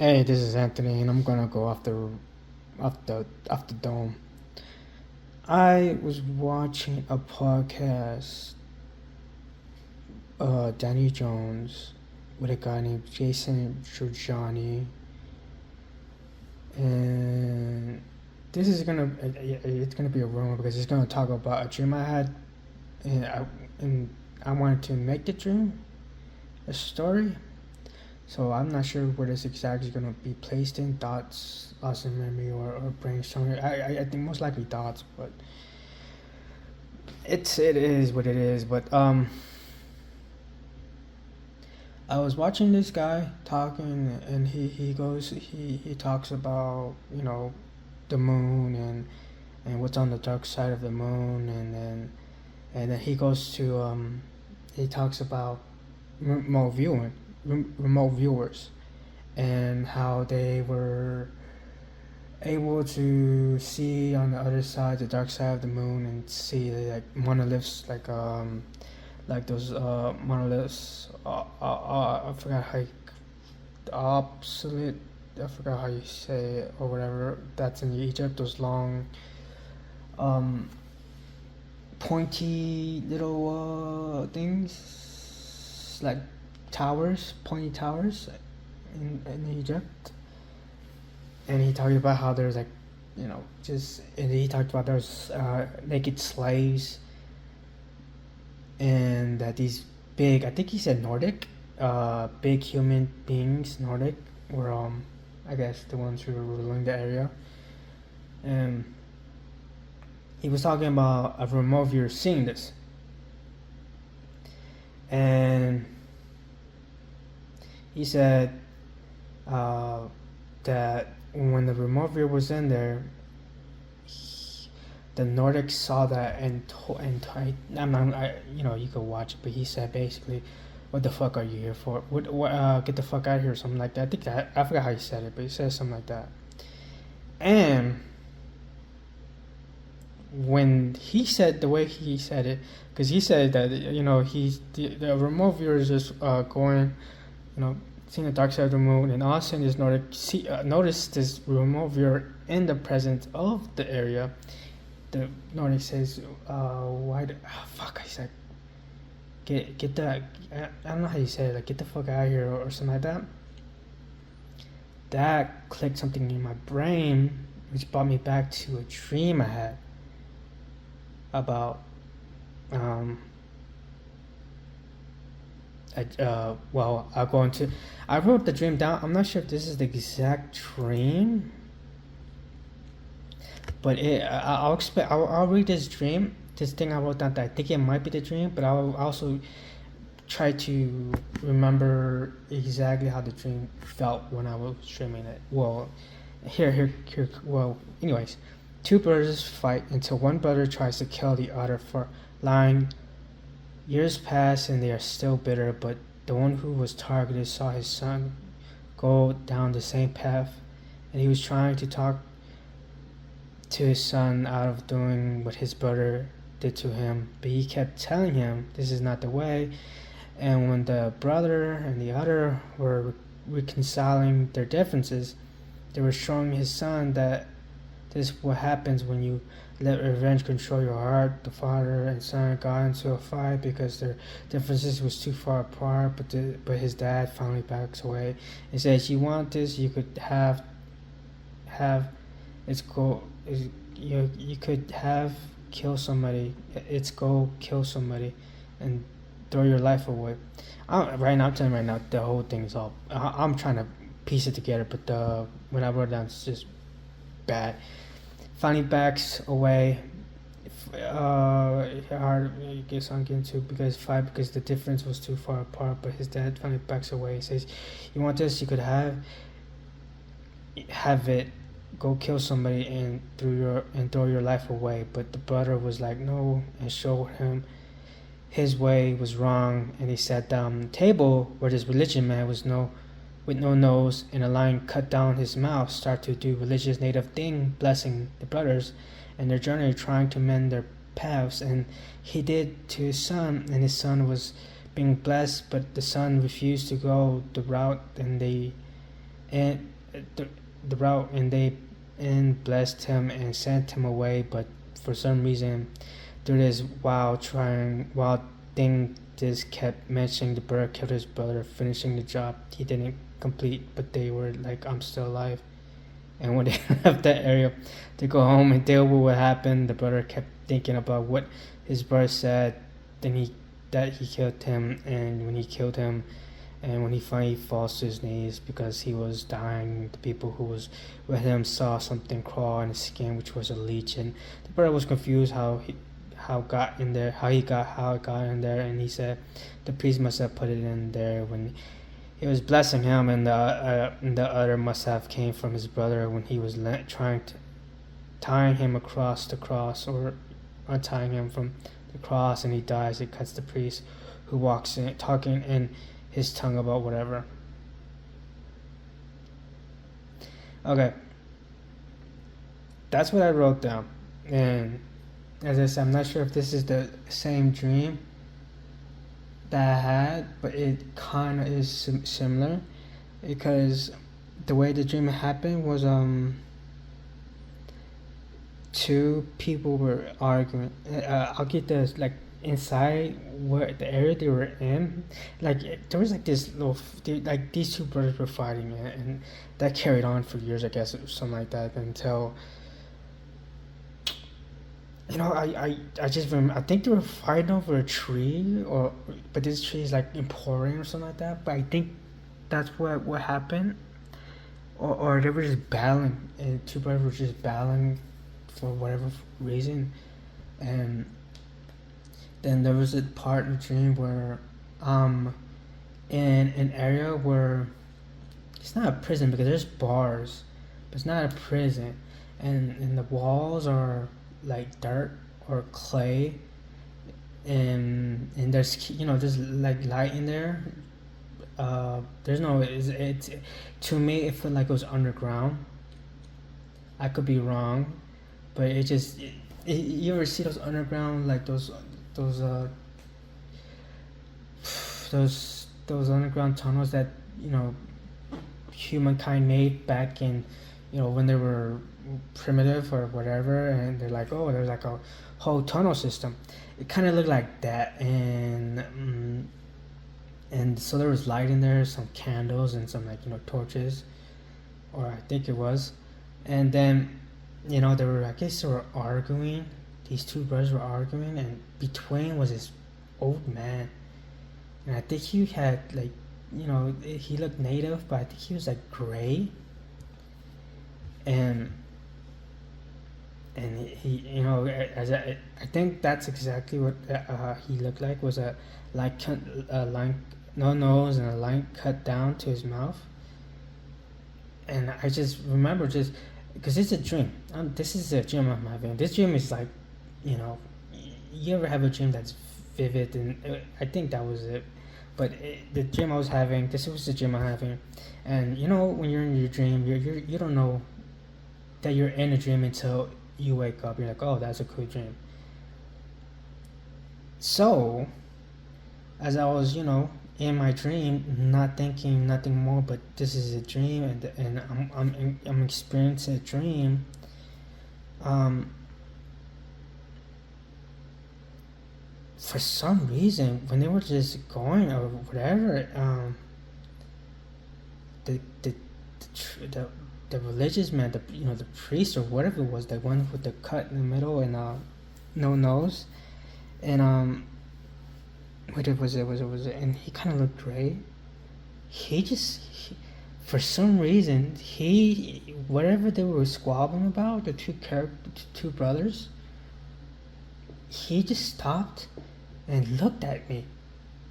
Hey, this is Anthony, and I'm gonna go off the dome. I was watching a podcast, Danny Jones, with a guy named Jason Giorgiani, and this is it's gonna be a rumor because he's gonna talk about a dream I had, and I wanted to make the dream a story. So I'm not sure where this exactly is gonna be placed in thoughts, lost in memory, or brainstorming. I think most likely thoughts, but it is what it is. But I was watching this guy talking, and he talks about the moon and what's on the dark side of the moon, and then he goes to he talks about remote viewing, remote viewers, and how they were able to see on the other side, the dark side of the moon, and see like monoliths, like those monoliths. I forgot how obsolete. I forgot how you say it or whatever. That's in Egypt. Those long, um, pointy little things, like towers, pointy towers, in Egypt. And he talked about how there's and he talked about there's naked slaves, and that these big, I think he said Nordic, big human beings, Nordic, were I guess the ones who were ruling the area. And he was talking about a remote viewer seeing this, and he said that when the remote viewer was in there, the Nordics saw that I'm not, you could watch it, but he said basically, "What the fuck are you here for? What get the fuck out of here," or something like that. I forgot how he said it, but he said something like that. And when he said the way he said it, because he said that the remote viewer is just going, seeing the dark side of the moon, and all of a sudden this Nordic notice this remote viewer in the presence of the area. The Nordic says, "Why? Fuck!" I said, "Get the." I don't know how you say it. Like, get the fuck out of here, or something like that. That clicked something in my brain, which brought me back to a dream I had about I'll go into. I wrote the dream down. I'm not sure if this is the exact dream, but I'll read this dream. This thing I wrote down that I think it might be the dream, but I'll also try to remember exactly how the dream felt when I was dreaming it. Well, here. Well, anyways, two brothers fight until one brother tries to kill the other for lying. Years pass and they are still bitter, but the one who was targeted saw his son go down the same path, and he was trying to talk to his son out of doing what his brother did to him, but he kept telling him this is not the way. And when the brother and the other were reconciling their differences, they were showing his son that this is what happens when you let revenge control your heart. The father and son got into a fight because their differences was too far apart, but his dad finally backs away and says, "You want this? You could have it's go. You could have kill somebody. It's go kill somebody, and throw your life away." I'm telling you right now, the whole thing is all. I'm trying to piece it together, but when I wrote it down, it's just bad. Finally backs away. Hard, I guess I'm getting to because the difference was too far apart. But his dad finally backs away. He says, "You want this? You could have it. Go kill somebody and throw your life away." But the brother was like, "No," and showed him his way was wrong. And he sat down on the table where this religion man with no nose, and a lion cut down his mouth, start to do religious native thing, blessing the brothers and their journey, trying to mend their paths. And he did to his son, and his son was being blessed, but the son refused to go the route, and and the route, and they blessed him and sent him away. But for some reason, through this wild thing, just kept mentioning the brother killed his brother, finishing the job he didn't complete. But they were like, I'm still alive. And when they left that area to go home and deal with what happened, the brother kept thinking about what his brother said. Then that he killed him, and when he killed him, and when he finally falls to his knees because he was dying, the people who was with him saw something crawl in his skin, which was a leech. And the brother was confused how it got in there, how it got in there, and he said the priest must have put it in there when he was blessing him, and the other must have came from his brother when he was tying him across the cross, or untying him from the cross, and he dies. It cuts the priest, who walks in talking in his tongue about whatever. Okay, that's what I wrote down. And as I said, I'm not sure if this is the same dream that I had, but it kind of is similar, because the way the dream happened was two people were arguing. I'll get this, like, inside where the area they were in, like there was like this little, like these two brothers were fighting, and that carried on for years, I guess, or something like that, until I just remember, I think they were fighting over a tree, but this tree is like important or something like that. But I think that's what happened, or they were just battling, and two brothers were just battling for whatever reason. And then there was a part in the dream where in an area where it's not a prison, because there's bars, but it's not a prison, and the walls are like dirt or clay, and there's there's like light in there. There's no, it's to me it felt like it was underground. I could be wrong, but it just you ever see those underground, like those underground tunnels that humankind made back in when they were primitive or whatever, and they're like, oh, there's like a whole tunnel system. It kind of looked like that, and so there was light in there, some candles and some torches, or I think it was. And then they were, I guess they were arguing. These two brothers were arguing, and between was this old man, and I think he had like he looked native, but I think he was like gray, and he as I think that's exactly what he looked like, was a line, no nose, and a line cut down to his mouth. And I just remember, just because it's a dream, this is a dream I'm having. This dream is like, you ever have a dream that's vivid, and I think that was it. But the dream I was having, this was the dream I'm having, and when you're in your dream, you don't know that you're in a dream until you wake up. You're like, oh, that's a cool dream. So as I was in my dream, not thinking nothing more, but this is a dream, and I'm experiencing a dream. For some reason, when they were just going or whatever, the religious man, the priest or whatever it was, the one with the cut in the middle and no nose, and what was it? And he kind of looked gray. For some reason, whatever they were squabbling about, the two brothers, he just stopped and looked at me,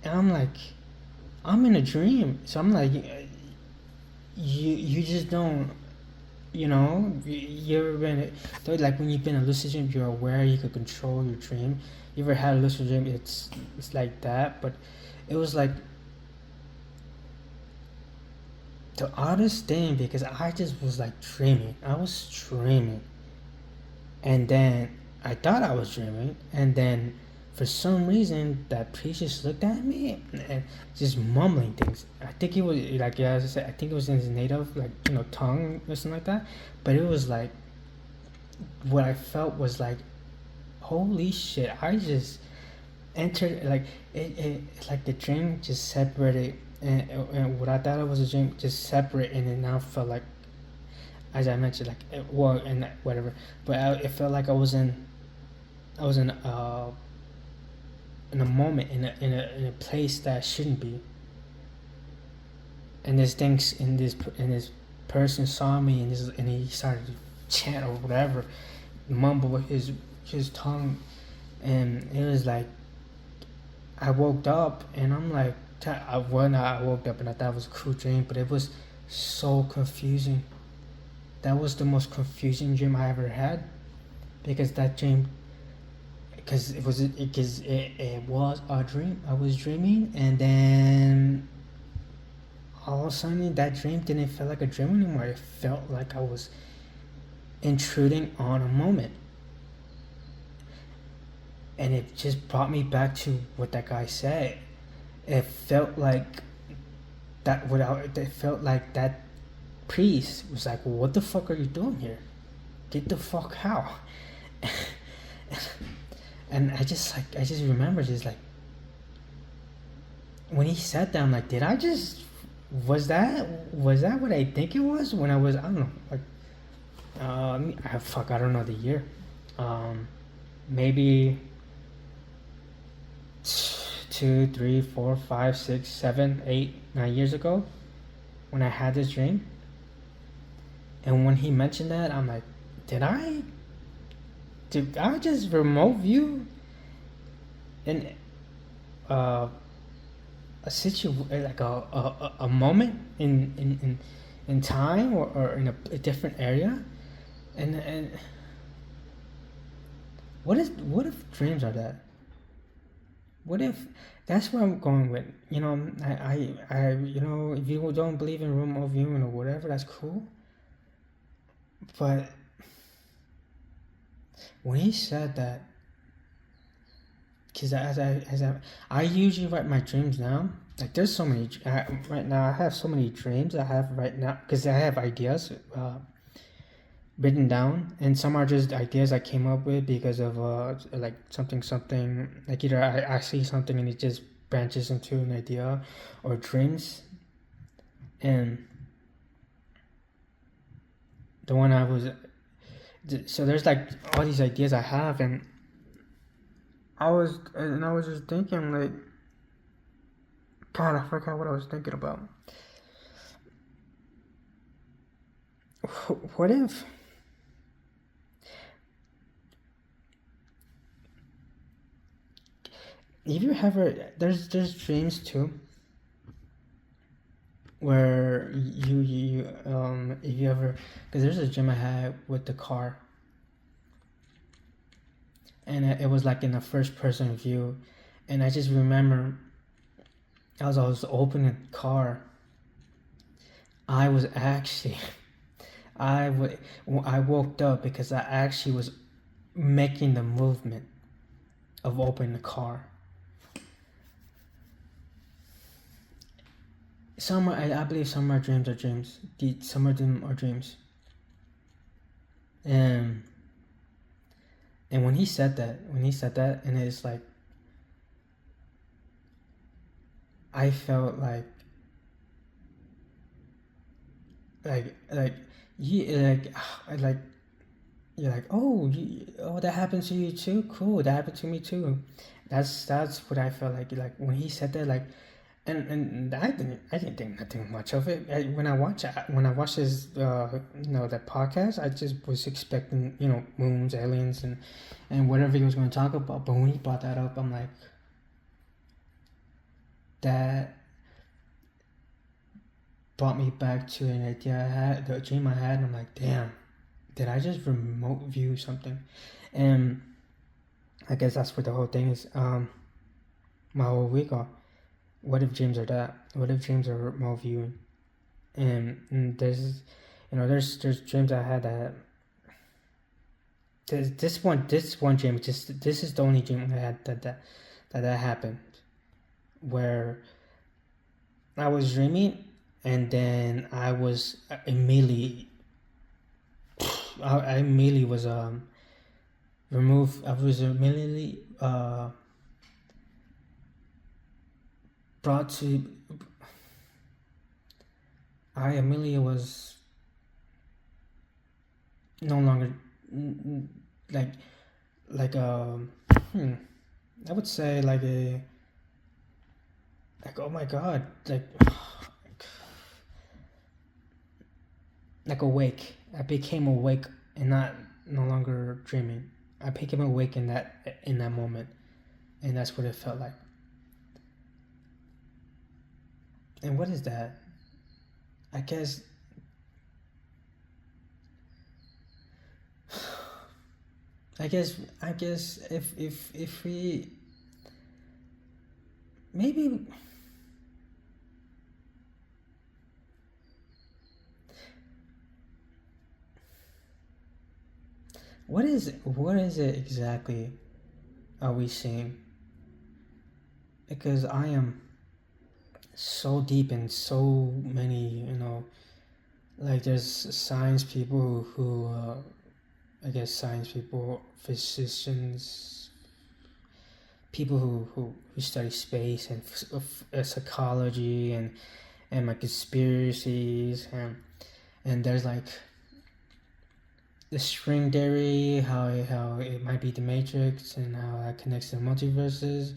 and I'm like, I'm in a dream. So I'm like, you just don't, you ever been, like when you've been in a lucid dream, you're aware you could control your dream. You ever had a lucid dream? It's like that, but it was like the oddest thing, because I just was like dreaming. I was dreaming, and then I thought I was dreaming, and then for some reason that priest just looked at me and just mumbling things. I think it was like, yeah, as I said, I think it was in his native, like, tongue or something like that. But it was like, what I felt was like, holy shit, I just entered, like, it like the dream just separated, and what I thought it was a dream just separate, and it now felt like, as I mentioned, like, and whatever. But it felt like I was in a moment, in a place that I shouldn't be. And this person saw me, and he started to chant or whatever, mumble with his tongue, and it was like, I woke up, and I'm like, I woke up and I thought it was a cool dream, but it was so confusing. That was the most confusing dream I ever had, because that dream, because it was a dream. I was dreaming, and then all of a sudden that dream didn't feel like a dream anymore. It felt like I was intruding on a moment, and it just brought me back to what that guy said. It felt like it felt like that priest was like, well, what the fuck are you doing here? Get the fuck out. And I just remember just like, when he said that, I'm like, was that what I think it was when I was, I don't know, like, I don't know the year, maybe 2, 3, 4, 5, 6, 7, 8, 9 years ago, when I had this dream. And when he mentioned that, I'm like, did I just remote view in a like a moment in time, or in a different area? And what if dreams are that? What if that's where I'm going with? I if you don't believe in remote viewing or whatever, that's cool. But when he said that, because I usually write my dreams down. Like, there's so many right now. I have so many dreams I have right now, because I have ideas written down, and some are just ideas I came up with because of like something, like, either I see something and it just branches into an idea, or dreams. And the one so there's like all these ideas I have, and I was just thinking, like, God, I forgot what I was thinking about. What if you ever, there's dreams too, where you if you ever, because there's a dream I had with the car, and it was like in a first person view, and I just remember as I was opening the car, I was actually I woke up because I actually was making the movement of opening the car. I believe some are dreams. Some of them are dreams. And when he said that, and it's like, I felt like you're like, oh, that happened to you too. Cool, that happened to me too. That's what I felt like when he said that, like. And I didn't think nothing much of it. When I watched his that podcast, I just was expecting moons, aliens, and whatever he was going to talk about. But when he brought that up, I'm like, that brought me back to an idea I had, the dream I had, and I'm like, damn, did I just remote view something? And I guess that's what the whole thing is. My whole week off. What if dreams are that? What if dreams are remote viewing? And there's dreams I had that this one dream, just this is the only dream I had that happened, where I was dreaming, and then I was immediately I immediately was removed. I was immediately brought to. I immediately was no longer like like I would say like oh my god, like awake. I became awake and not no longer dreaming. I became awake in that moment, and that's what it felt like. And what is that? I guess I guess if we maybe what is it exactly are we seeing? Because I am so deep in so many, like there's science people who I guess science people, physicians, people who study space and psychology and like conspiracies and there's like the string theory, how it might be the Matrix and how that connects to the multiverses,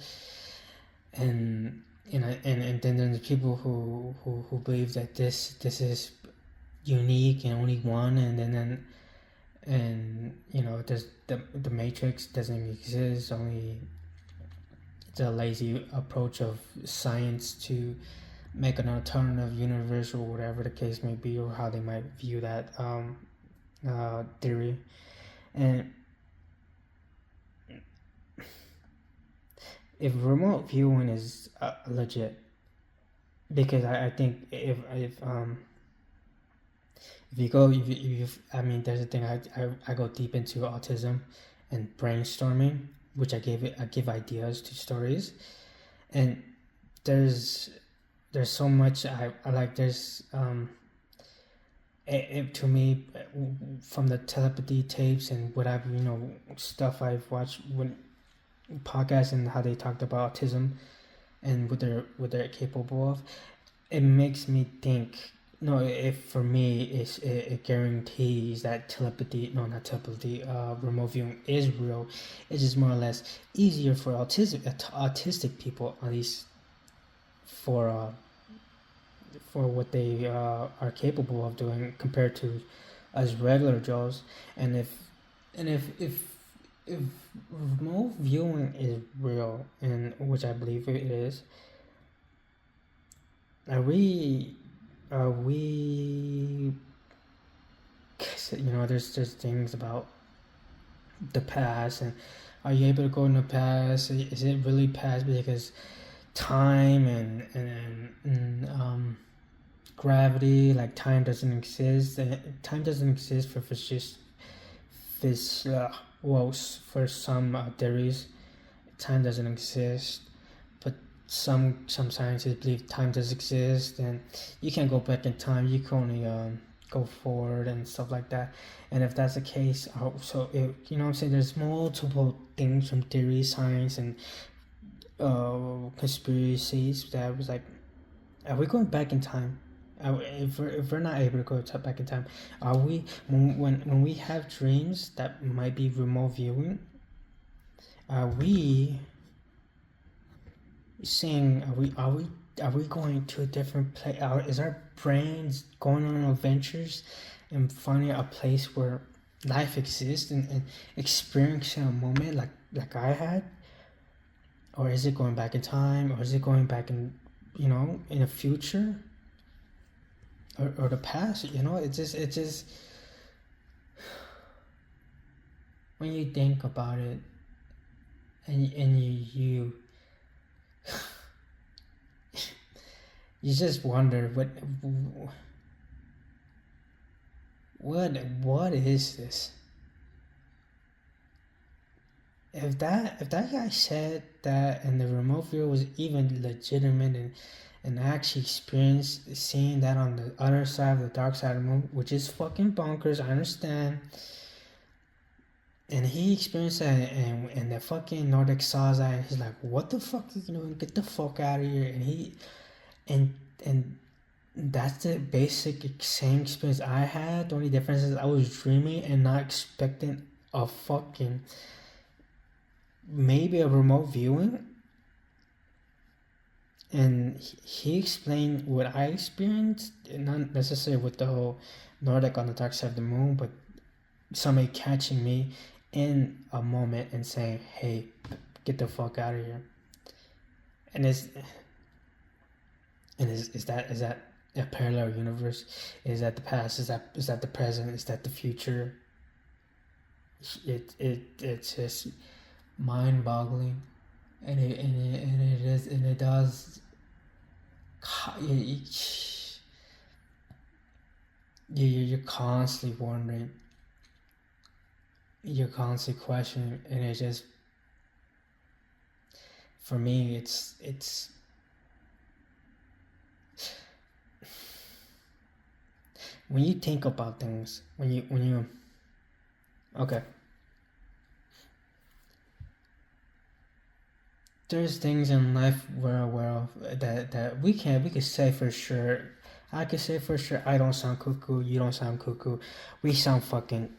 and and then there's people who believe that this is unique and only one, and there's the Matrix doesn't exist, only it's a lazy approach of science to make an alternative universe or whatever the case may be, or how they might view that theory. And if remote viewing is legit, because I think if you go if I mean there's a thing I go deep into autism and brainstorming, which I give ideas to stories, and there's so much I like. There's to me, from the telepathy tapes and whatever stuff I've watched when podcasts and how they talked about autism and what they're capable of, it makes me think. No, if for me it guarantees that telepathy, no, not telepathy, remote viewing is real. It's just more or less easier for autistic people, at least for what they are capable of doing compared to us regular Joes. And if remote viewing is real, and which I believe it is, are we there's things about the past, and are you able to go in the past? Is it really past because time and gravity, like time doesn't exist, for for some theories time doesn't exist, but some scientists believe time does exist, and you can't go back in time, you can only go forward and stuff like that. And if that's the case, so what I'm saying, there's multiple things from theory, science, and conspiracies that was like, are we going back in time? If we're not able to go back in time, are we, when we have dreams that might be remote viewing, are we saying, are we going to a different place? Is our brains going on adventures and finding a place where life exists and experiencing a moment like I had? Or is it going back in time, or is it going back in the future, or the past? It just when you think about it, and you you just wonder what is this? if that guy said that and the remote viewer was even legitimate and actually experienced seeing that on the other side of the dark side of the moon, which is fucking bonkers, I understand. And he experienced that, and the fucking Nordic saw that, and he's like, "What the fuck are you doing? Get the fuck out of here!" And that's the basic same experience I had. The only difference is I was dreaming and not expecting a fucking maybe a remote viewing. And he explained what I experienced, not necessarily with the whole Nordic on the dark side of the moon, but somebody catching me in a moment and saying, "Hey, get the fuck out of here." And is that a parallel universe? Is that the past? Is that the present? Is that the future? It's just mind-boggling, and it does. You're constantly wondering. You're constantly questioning, and it just, for me, it's when you think about things, when you okay, there's things in life we're aware of that we could say for sure. I could say for sure I don't sound cuckoo, you don't sound cuckoo, we sound fucking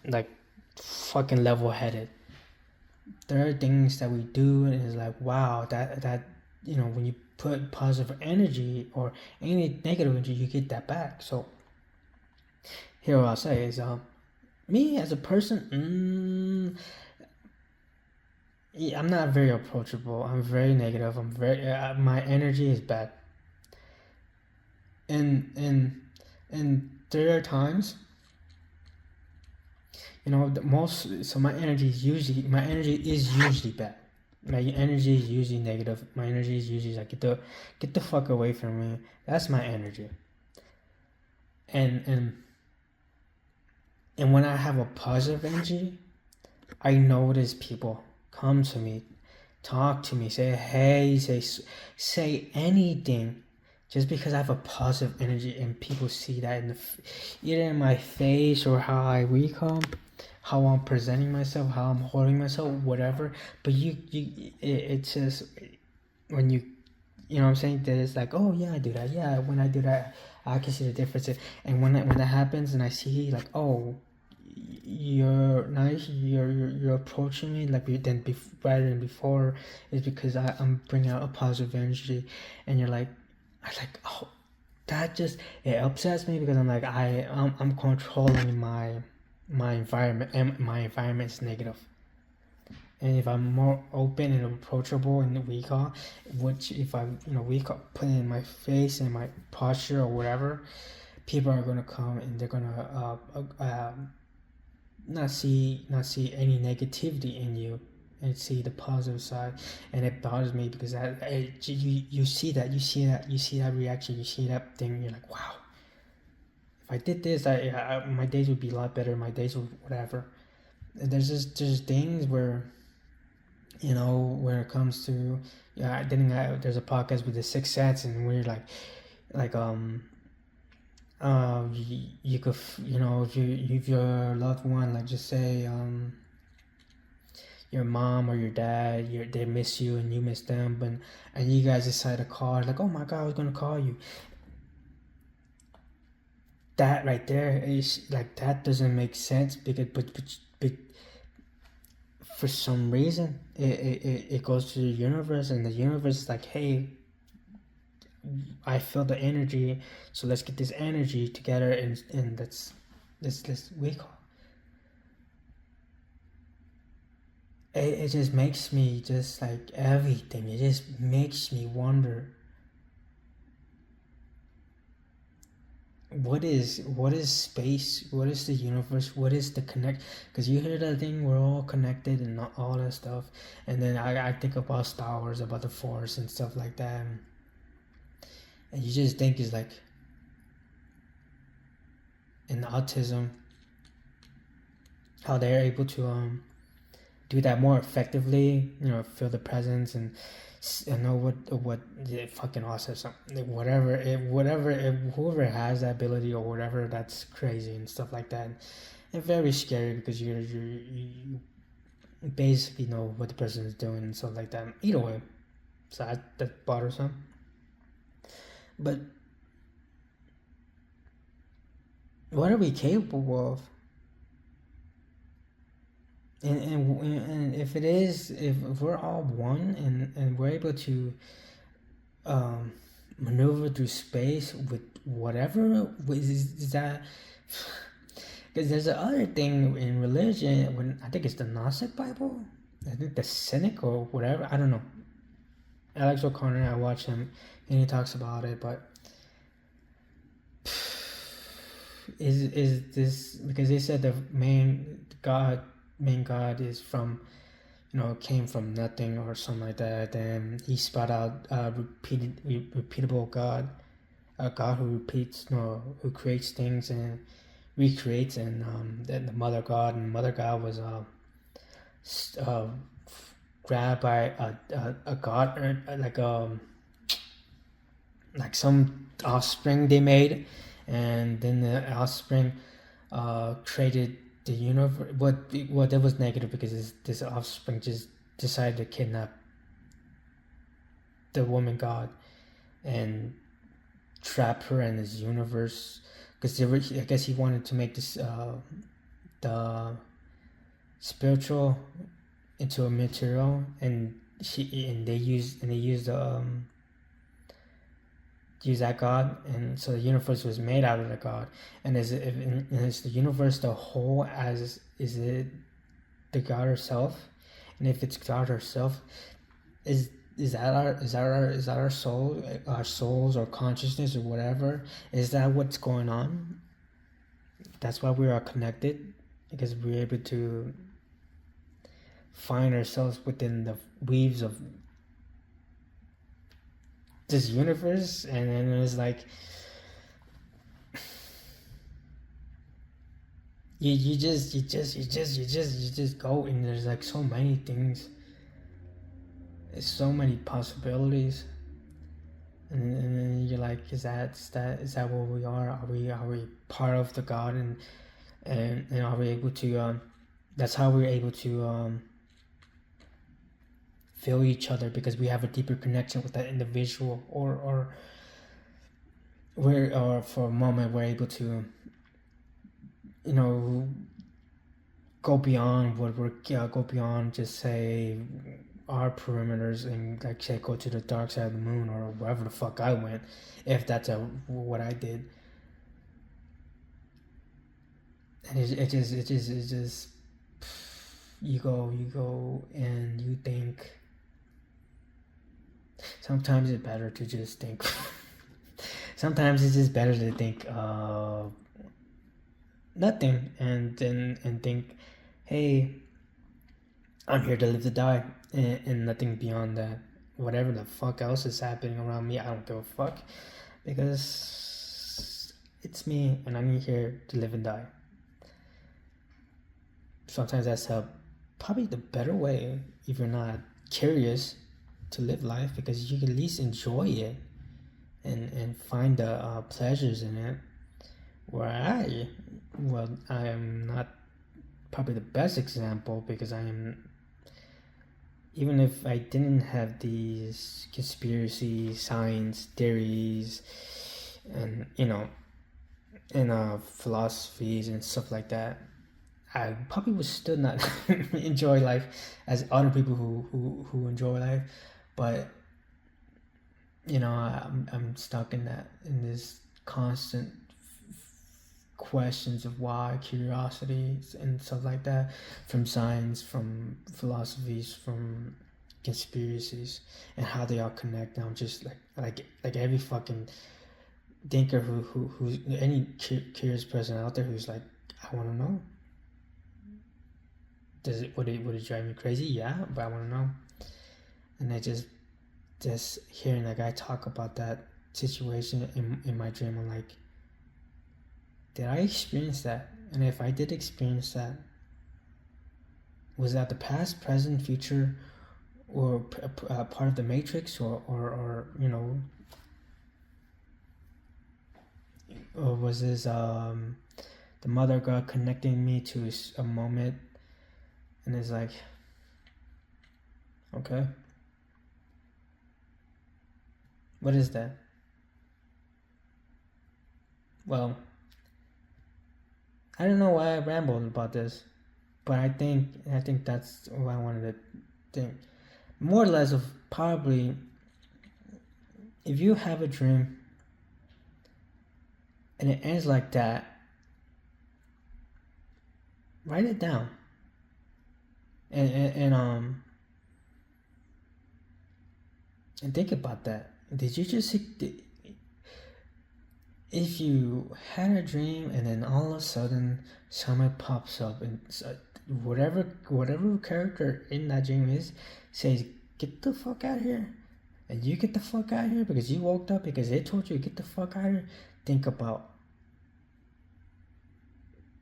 level-headed. There are things that we do and it's like, wow, that when you put positive energy or any negative energy, you get that back. So here what I'll say is me as a person, I'm not very approachable. I'm very negative. I'm very my energy is bad. And there are times, my energy is usually bad. My energy is usually negative. My energy is usually like, get the fuck away from me. That's my energy. And when I have a positive energy, I notice people come to me, talk to me, say hey, say anything, just because I have a positive energy, and people see that either in my face or how I recall, how I'm presenting myself, how I'm holding myself, whatever. But it's just when you know what I'm saying, that it's like, oh yeah, I do that. Yeah, when I do that, I can see the difference. And when that happens, and I see like, oh, you're nice, you're approaching me like rather than before, is because I'm bringing out a positive energy, and you're like, oh, that just, it upsets me because I'm like, I'm controlling my environment, and my environment is negative. And if I'm more open and approachable and weaker, which if I'm weaker, putting in my face and my posture or whatever, people are gonna come and they're gonna not see any negativity in you and see the positive side. And it bothers me because you see that reaction, you see that thing, you're like, wow, if I did this, my days would be a lot better, my days would whatever. And there's things where, when it comes to, there's a podcast with the Sixth Sense, and we're like you could, if your loved one, like just say your mom or your dad, they miss you and you miss them, and you guys decide to call, like, oh my god, I was gonna call you. That right there is like, that doesn't make sense, because but for some reason it goes to the universe, and the universe is like, hey, I feel the energy, so let's get this energy together, and let's wake up. It just makes me just like everything. It just makes me wonder, what is space? What is the universe? What is the connect? Because you hear that thing, we're all connected and all that stuff, and then I think about Star Wars, about the Force and stuff like that, and you just think it's like, in autism, how they're able to do that more effectively, feel the presence and know what yeah, fucking awesome, whoever has that ability or whatever, that's crazy and stuff like that, and very scary because you basically know what the person is doing and stuff like that. Either way, so that's bothersome. But what are we capable of? And if it is, if we're all one and we're able to maneuver through space with whatever, is that, because there's the other thing in religion, when I think it's the Gnostic Bible, I think the Cynic or whatever, I don't know. Alex O'Connor, I watch him and he talks about it, but is this, because they said the main god is from, came from nothing or something like that, and he spat out repeatable god, a god who repeats, who creates things and recreates, and then the mother god was grabbed by a god, or like some offspring they made, and then the offspring created the universe. What that was negative, because this offspring just decided to kidnap the woman god and trap her in this universe, because I guess he wanted to make this the spiritual into a material, and they used use that god, and so the universe was made out of the god. And is the universe the whole, as is it the god herself? And if it's God herself, is that our soul, our souls, or consciousness, or whatever? Is that what's going on? That's why we are connected, because we're able to find ourselves within the weaves of this universe. And then it's like you just go, and there's like so many things, there's so many possibilities, and then you're like, is that what we are? Are we part of the God? And are we able to that's how we're able to feel each other, because we have a deeper connection with that individual, or for a moment we're able to go beyond go beyond just say our perimeters, and like say go to the dark side of the moon, or wherever the fuck I went, if that's what I did. And it just you go and you think. Sometimes it's better to just think. Sometimes it's just better to think nothing, and think, hey, I'm here to live to die, and nothing beyond that. Whatever the fuck else is happening around me, I don't give a fuck, because it's me, and I'm here to live and die. Sometimes that's probably the better way, if you're not curious to live life, because you can at least enjoy it and find the pleasures in it. Where I am not probably the best example, because I am, even if I didn't have these conspiracy science theories and philosophies and stuff like that, I probably would still not enjoy life as other people who enjoy life. But I'm stuck in this constant questions of why, curiosities and stuff like that, from science, from philosophies, from conspiracies, and how they all connect. And I'm just like every fucking thinker who's any curious person out there who's like, I want to know. Would it drive me crazy? Yeah, but I want to know. And I just hearing that guy talk about that situation in my dream, I'm like, did I experience that? And if I did experience that, Was that the past, present, future, or part of the matrix, or or was this the mother God connecting me to a moment, and it's like, okay, what is that? Well, I don't know why I rambled about this, but I think that's what I wanted to think. More or less of probably, if you have a dream and it ends like that, write it down. And think about that. Did you just, if you had a dream and then all of a sudden someone pops up and whatever character in that dream is says, get the fuck out of here, and you get the fuck out of here because you woke up because they told you to get the fuck out of here, think about,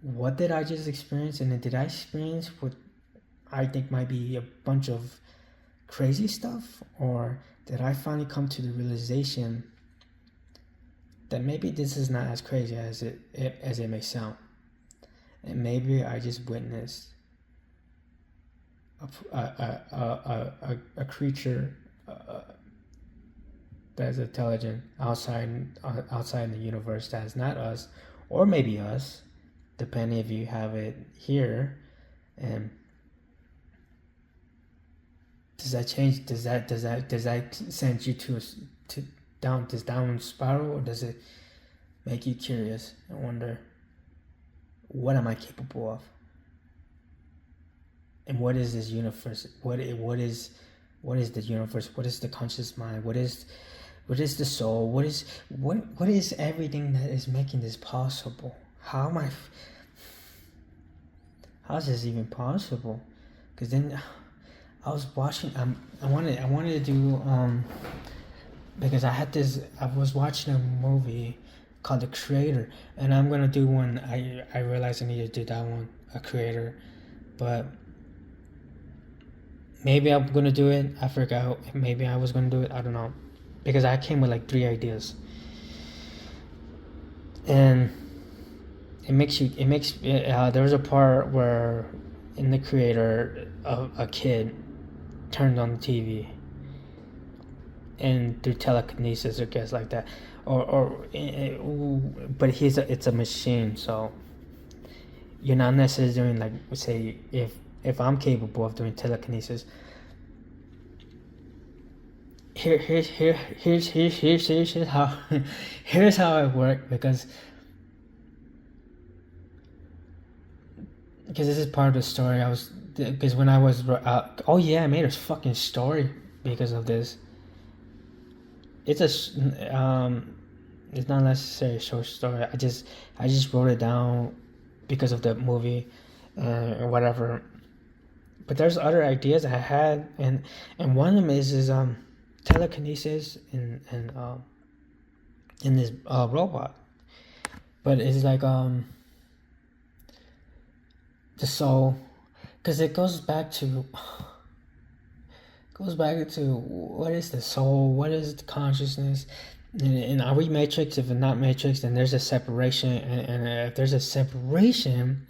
what did I just experience? And then did I experience what I think might be a bunch of crazy stuff? Or did I finally come to the realization that maybe this is not as crazy as it may sound, and maybe I just witnessed a creature that's intelligent outside in the universe that's not us, or maybe us, depending if you have it here. And does that change? Does that send you to this downward spiral, or does it make you curious and wonder, what am I capable of? And what is this universe? What is the universe? What is the conscious mind? What is the soul? What is everything that is making this possible? How is this even possible? Because then I was watching. I wanted to do because I was watching a movie called The Creator, and I'm gonna do one. I realized I need to do that one, A Creator, but maybe I'm gonna do it. I forgot. Maybe I was gonna do it. I don't know, because I came with like 3 ideas, and there was a part where in The Creator a kid turned on the TV, and through telekinesis or guess like that, but it's a machine, so you're not necessarily doing, like, say, if I'm capable of doing telekinesis, here's how here's how it worked, because this is part of the story. Because when I was I made a fucking story because of this. It's it's not necessarily a short story. I just wrote it down because of the movie or whatever. But there's other ideas I had, and one of them is telekinesis in this robot. But it's like the soul, because it goes back to what is the soul, what is the consciousness, and are we matrix? If it's not matrix, then there's a separation, and if there's a separation,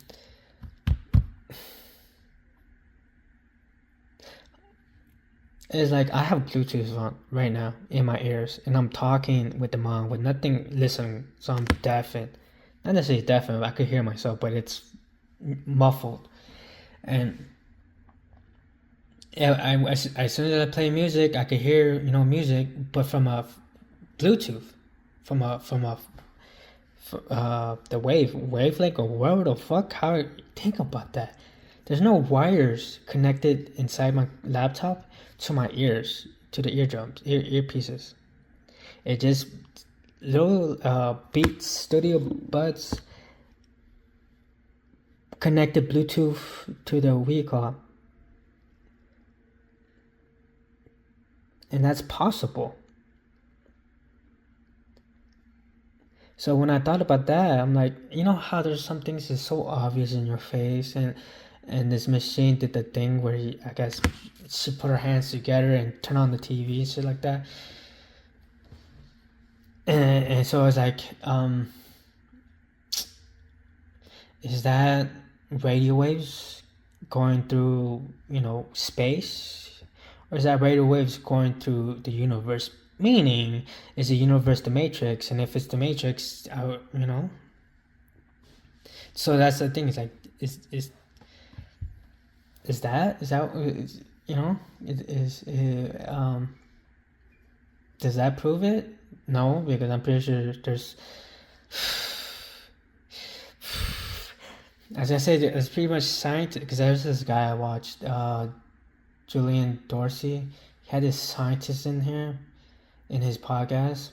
it's like I have Bluetooth on right now in my ears, and I'm talking with the mom with nothing listening, so I'm deafened. Not necessarily deafened, I could hear myself, but it's muffled. And as soon as I play music, I could hear music, but from a Bluetooth, from the wavelength, or whatever the fuck. How, think about that? There's no wires connected inside my laptop to my ears, to the eardrums, earpieces. It just little Beats Studio Buds connected Bluetooth to the vehicle. And that's possible. So when I thought about that, I'm like, how there's some things that's so obvious in your face, and and this machine did the thing where I guess she put her hands together and turn on the TV and shit like that. And so I was like, is that radio waves going through, space? Or is that radio waves going through the universe? Meaning, is the universe the Matrix? And if it's the Matrix, So that's the thing. It's like, does that prove it? No, because I'm pretty sure there's. As I said, it's pretty much science. Because there's this guy I watched, Julian Dorsey. He had this scientist in here, in his podcast,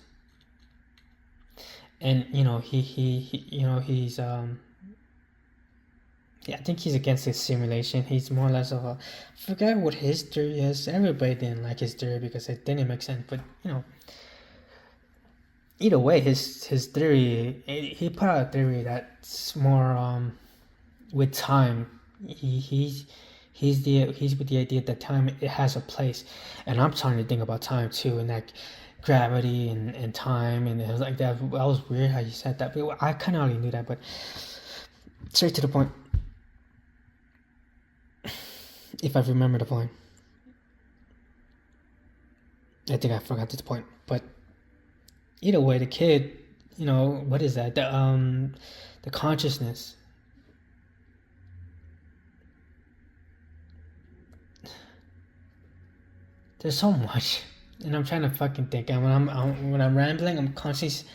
and he's yeah, I think he's against his simulation. He's more or less of a. I forget what his theory is. Everybody didn't like his theory because it didn't make sense. But either way, his theory. He put out a theory that's more with time. He's with the idea that time, it has a place, and I'm trying to think about time too, and like gravity and time, and it was like that. That was weird how you said that, but I kind of already knew that. But straight to the point. If I remember the point. I think I forgot this point. But either way, the kid, what is that? The consciousness. There's so much, and I'm trying to fucking think. And when I'm rambling, I'm constantly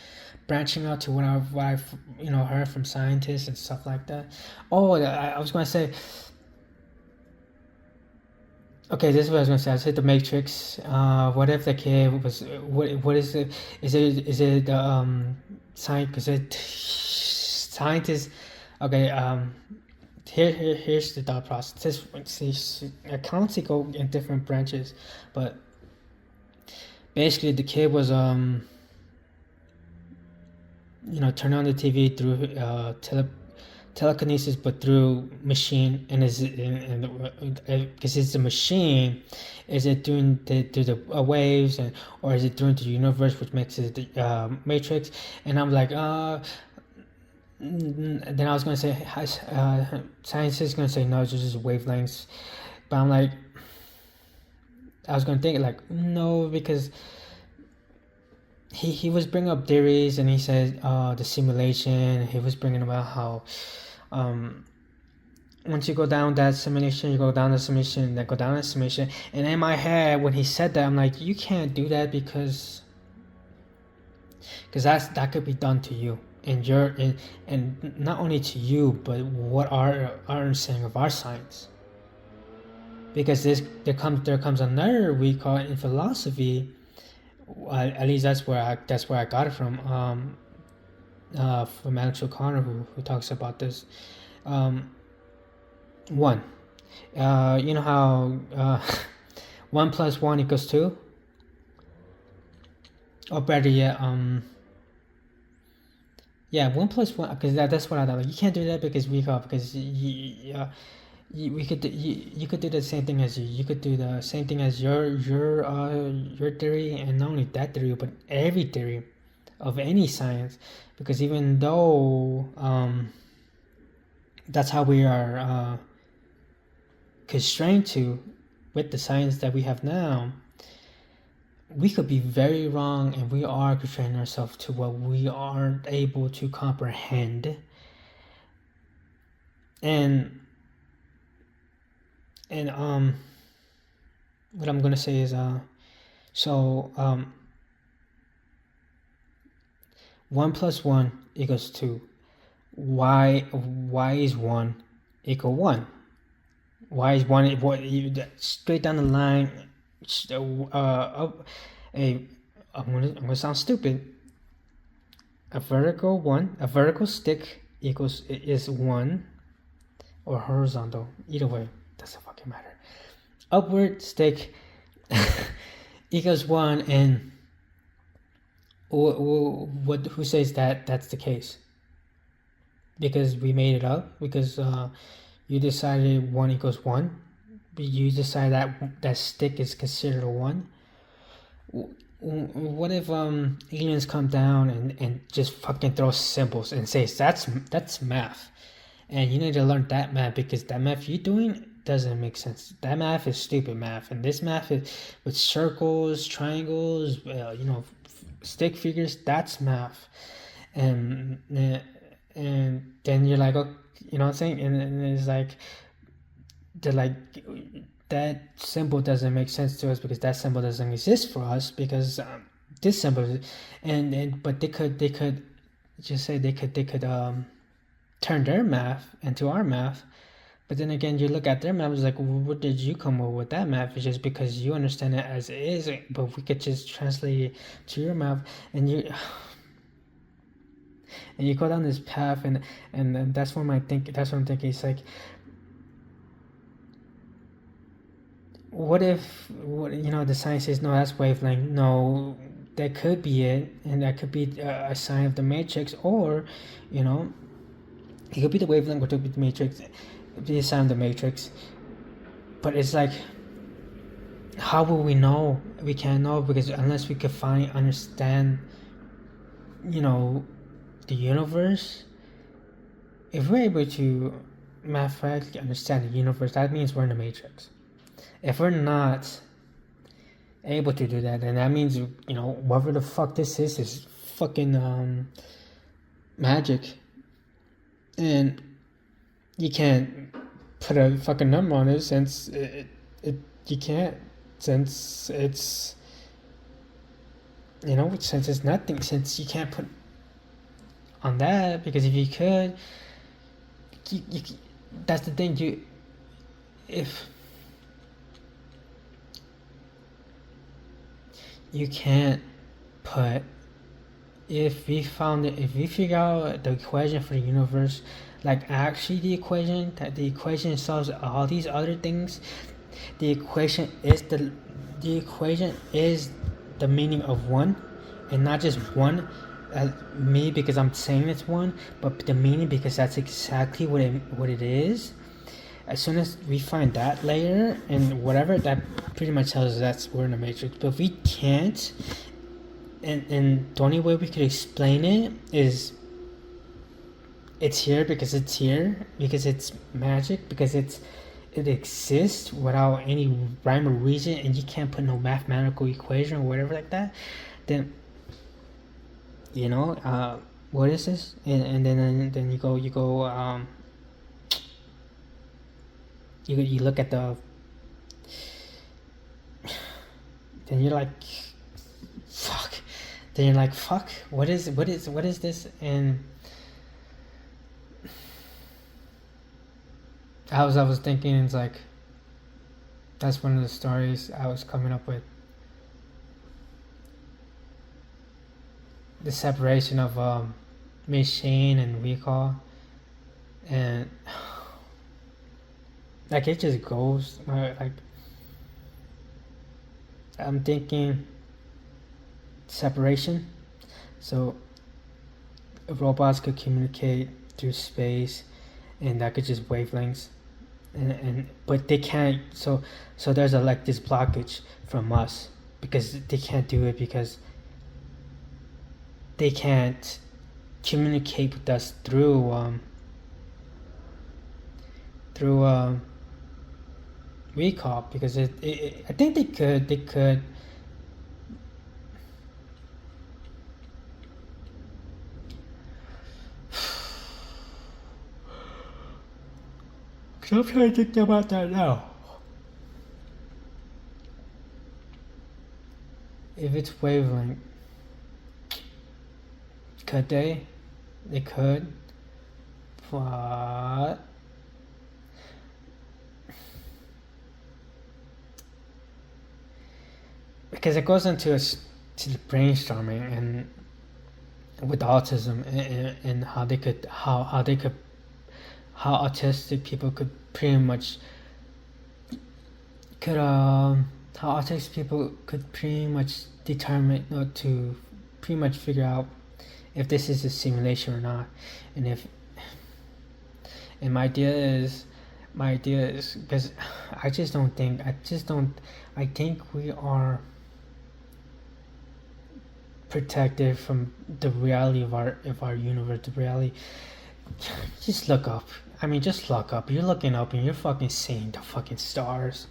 branching out to what I've heard from scientists and stuff like that. Oh, I was gonna say. Okay, this is what I was gonna say. I said the Matrix. What if the kid was? What is it? Is it science? Is it scientists? Okay. Here's the thought process. This accounts go in different branches, but basically the kid was turn on the TV through telekinesis, but through machine, and because it's a machine, is it doing through the waves, or is it doing the universe, which makes it the Matrix? And I'm like, then I was gonna say science is gonna say no, it's just wavelengths, but I'm like, I was gonna think like no, because he was bringing up theories, and he said the simulation. He was bringing about how once you go down that simulation, you go down the simulation, then go down the simulation. And in my head, when he said that, I'm like, you can't do that because that could be done to you, and and not only to you, but what our understanding of our science. Because there comes another, we call it in philosophy. At least that's where I got it from Alex O'Connor, who talks about this. One, you know how 1 + 1 = 2, or better yet, 1 + 1, because that's what I thought. Like, you can't do that because we could you could do the same thing as you. You could do the same thing as your theory, and not only that theory, but every theory of any science. Because even though that's how we are constrained to with the science that we have now, we could be very wrong, and we are constraining ourselves to what we aren't able to comprehend. And what I'm gonna say is 1 + 1 = 2. Why is 1 = 1? Why is 1 straight down the line? I'm gonna sound stupid. A vertical stick is 1, or horizontal. Either way, doesn't fucking matter. Upward stick equals 1, and who says that that's the case? Because we made it up? Because you decided 1 equals 1, but you decide that stick is considered a 1. What if aliens come down and just fucking throw symbols and say that's math, and you need to learn that math because that math you're doing doesn't make sense. That math is stupid math, and this math is with circles, triangles, stick figures. That's math, and then you're like, oh, you know what I'm saying, and it's like they're like, that symbol doesn't make sense to us because that symbol doesn't exist for us because this symbol, but they could just say they could turn their math into our math. But then again, you look at their math, it's like, well, what did you come up with that math? It's just because you understand it as it is, but we could just translate it to your math, and you go down this path, and that's what I'm thinking. It's like, what if the science says no, that's wavelength. No, that could be it, and that could be a sign of the matrix, or it could be the wavelength, or it could be the matrix, be a sign of the matrix. But it's like, how will we know? We can't know because unless we could understand the universe. If we're able to mathematically understand the universe, that means we're in the matrix. If we're not able to do that, then that means whatever the fuck this is fucking magic, and you can't put a fucking number on it since you can't, since it's since it's nothing, since you can't put on that, because if you could, you that's the thing, if you can't put, if we figure out the equation for the universe, like actually the equation solves all these other things, the equation is the meaning of one, and not just one me because I'm saying it's one, but the meaning because that's exactly what it is. As soon as we find that layer and whatever, that pretty much tells us we're in the matrix. But if we can't, and the only way we could explain it is it's here because it's here, because it's magic, because it exists without any rhyme or reason, and you can't put no mathematical equation or whatever like that, then what is this? And then you go you look at the, then you're like, fuck. Then you're like, fuck. What is this? And I was thinking, it's like, that's one of the stories I was coming up with. The separation of machine and recall, and like it just goes like, I'm thinking separation, so robots could communicate through space, and that could just wavelengths, and but they can't, so there's like this blockage from us because they can't do it, because they can't communicate with us through recall, because I think they could I'm trying to think about that now. If it's wavelength, could they? They could, but because it goes into to the brainstorming and with autism, and how autistic people could pretty much determine, to pretty much figure out if this is a simulation or not. And my idea is my idea is because I think we are protected from the reality of our universe, the reality. Just look up. I mean, just look up. You're looking up and you're fucking seeing the fucking stars.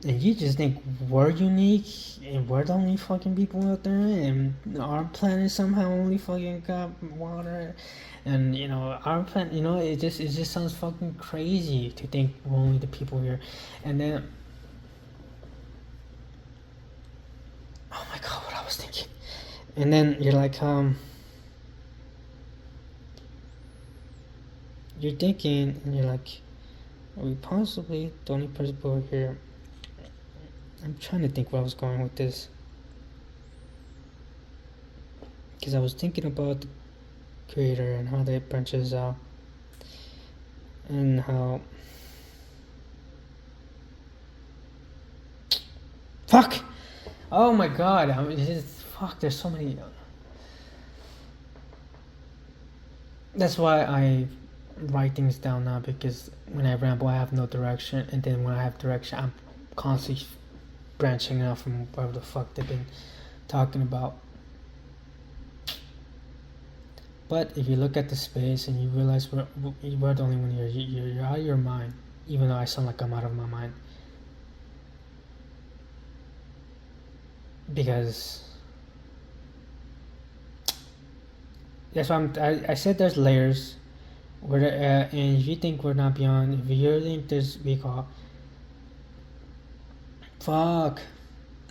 And you just think we're unique and we're the only fucking people out there, and our planet somehow only fucking got water, and our planet, it just sounds fucking crazy to think we're only the people here, and then oh my god, what I was thinking, and then you're like you're thinking and you're like, are we possibly the only person here? I'm trying to think where I was going with this. Because I was thinking about the creator and how that branches out. And how... Fuck! Oh my god, fuck, there's so many... That's why I write things down now, because when I ramble I have no direction, and then when I have direction I'm constantly branching out from whatever the fuck they've been talking about. But if you look at the space and you realize we're the only one here, you're out of your mind, even though I sound like I'm out of my mind. Because that's why I said there's layers. And if you think we're not beyond, if you think there's recall, fuck.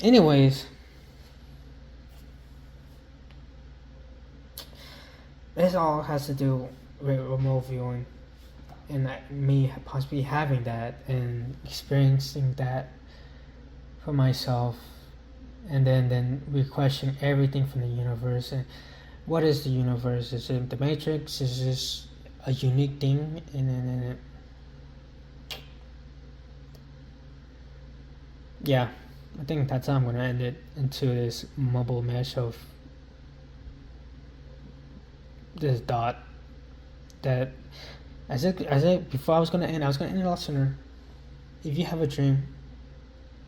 Anyways, this all has to do with remote viewing, and me possibly having that and experiencing that for myself, and then we question everything from the universe. And what is the universe? Is it the Matrix? Is this a unique thing? And then yeah, I think that's how I'm gonna end it into this mumble mesh of this dot. That as I before I was gonna end it a lot sooner. If you have a dream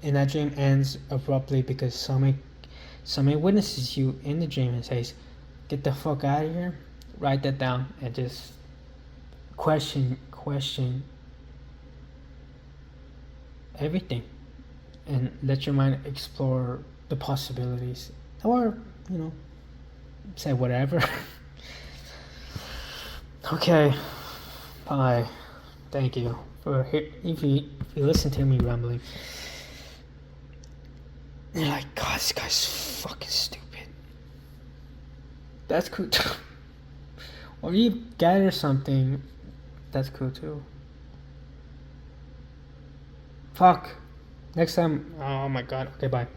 and that dream ends abruptly because somebody witnesses you in the dream and says, "Get the fuck out of here," write that down and just question everything. And let your mind explore the possibilities, or say whatever. Okay, bye. Thank you for if you listen to me rambling. You're like, God, this guy's fucking stupid. That's cool too. Or you gather something, that's cool too. Fuck. Next time, oh my god. Okay, bye.